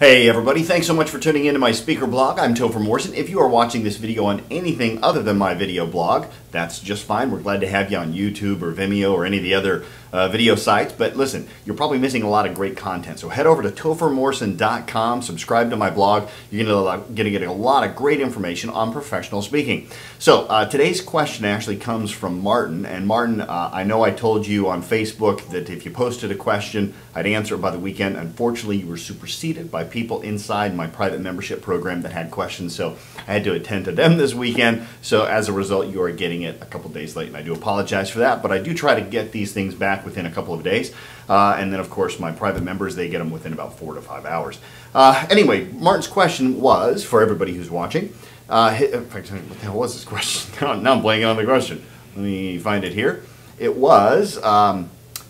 Hey everybody, thanks so much for tuning into my speaker blog. I'm Topher Morrison. If you are watching this video on anything other than my video blog, that's just fine. We're glad to have you on YouTube or Vimeo or any of the other video sites. But listen, you're probably missing a lot of great content. So head over to tophermorrison.com, subscribe to my blog. You're going to get a lot of great information on professional speaking. So today's question actually comes from Martin. And Martin, I know I told you on Facebook that if you posted a question, I'd answer it by the weekend. Unfortunately, you were superseded by people inside my private membership program that had questions, so I had to attend to them this weekend. So as a result, you are getting it a couple days late, and I do apologize for that, but I do try to get these things back within a couple of days. And then, of course, my private members, they get them within about 4 to 5 hours. Anyway, Martin's question was, for everybody who's watching, in fact, what the hell was this question? Now I'm blanking on the question. Let me find it here. It was,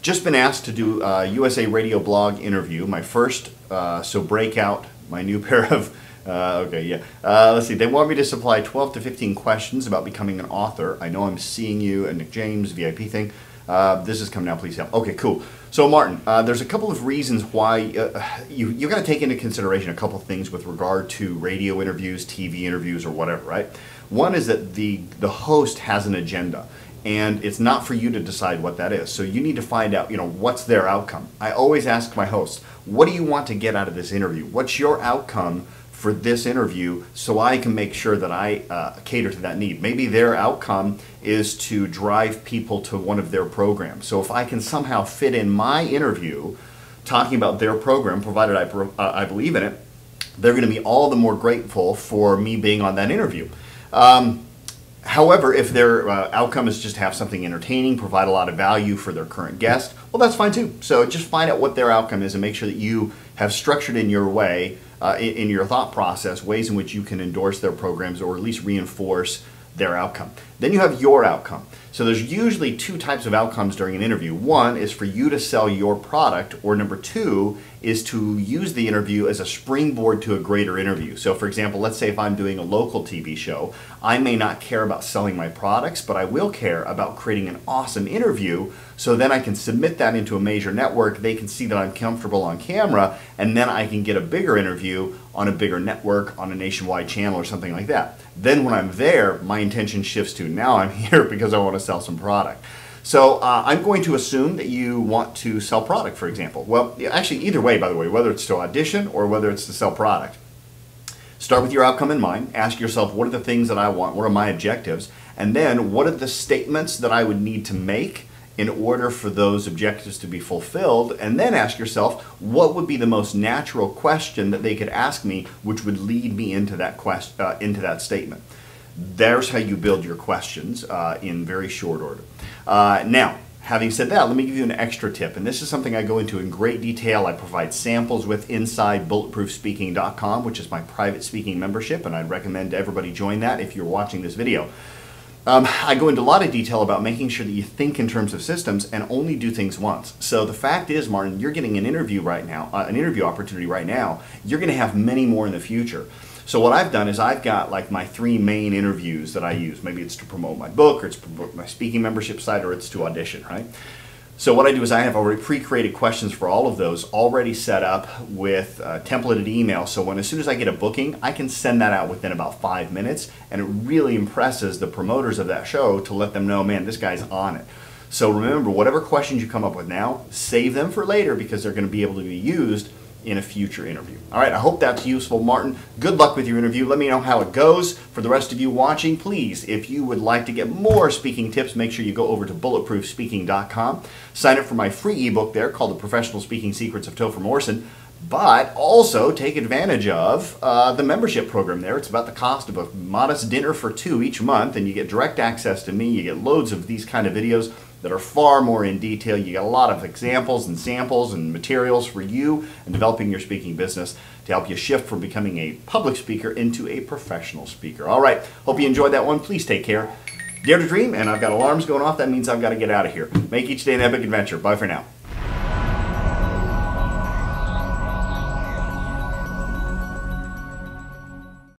just been asked to do a USA Radio blog interview, my first, so break out my new pair of, let's see, they want me to supply 12 to 15 questions about becoming an author. I know I'm seeing you and Nick James, VIP thing. This is coming out, please help. Okay, cool. So Martin, there's a couple of reasons why you got to take into consideration a couple of things with regard to radio interviews, TV interviews, or whatever, right? One is that the host has an agenda, and it's not for you to decide what that is. So you need to find out, what's their outcome. I always ask my hosts, what do you want to get out of this interview? What's your outcome for this interview, so I can make sure that I cater to that need? Maybe their outcome is to drive people to one of their programs. So if I can somehow fit in my interview talking about their program, provided I believe in it, they're going to be all the more grateful for me being on that interview. However, if their outcome is just to have something entertaining, provide a lot of value for their current guest, well, that's fine too. So just find out what their outcome is and make sure that you have structured in your way, in your thought process, ways in which you can endorse their programs or at least reinforce their outcome. Then you have your outcome. So there's usually two types of outcomes during an interview. One is for you to sell your product, or number two is to use the interview as a springboard to a greater interview. So for example, let's say if I'm doing a local TV show, I may not care about selling my products, but I will care about creating an awesome interview, so then I can submit that into a major network. They can see that I'm comfortable on camera, and then I can get a bigger interview on a bigger network, on a nationwide channel or something like that. Then when I'm there, my intention shifts to, now I'm here because I want to sell some product. So I'm going to assume that you want to sell product, for example. Well, actually, either way, by the way, whether it's to audition or whether it's to sell product, start with your outcome in mind. Ask yourself, what are the things that I want? What are my objectives? And then, what are the statements that I would need to make in order for those objectives to be fulfilled? And then ask yourself, what would be the most natural question that they could ask me, which would lead me into that into that statement. There's how you build your questions in very short order. Now, having said that, let me give you an extra tip, and this is something I go into in great detail. I provide samples with inside bulletproofspeaking.com, which is my private speaking membership, and I'd recommend everybody join that if you're watching this video. I go into a lot of detail about making sure that you think in terms of systems and only do things once. So the fact is, Martin, you're getting an interview right now, an interview opportunity right now. You're going to have many more in the future. So what I've done is I've got like my 3 main interviews that I use. Maybe it's to promote my book, or it's to promote my speaking membership site, or it's to audition, right? So what I do is I have already pre-created questions for all of those already set up with templated email. So as soon as I get a booking, I can send that out within about 5 minutes, and it really impresses the promoters of that show to let them know, man, this guy's on it. So remember, whatever questions you come up with now, save them for later, because they're going to be able to be used in a future interview. All right, I hope that's useful, Martin. Good luck with your interview. Let me know how it goes. For the rest of you watching, please, if you would like to get more speaking tips, make sure you go over to bulletproofspeaking.com. Sign up for my free ebook there called The Professional Speaking Secrets of Topher Morrison. But also take advantage of the membership program there. It's about the cost of a modest dinner for 2 each month, and you get direct access to me. You get loads of these kind of videos that are far more in detail. You get a lot of examples and samples and materials for you and developing your speaking business to help you shift from becoming a public speaker into a professional speaker. All right, hope you enjoyed that one. Please take care. Dare to dream, and I've got alarms going off. That means I've got to get out of here. Make each day an epic adventure. Bye for now.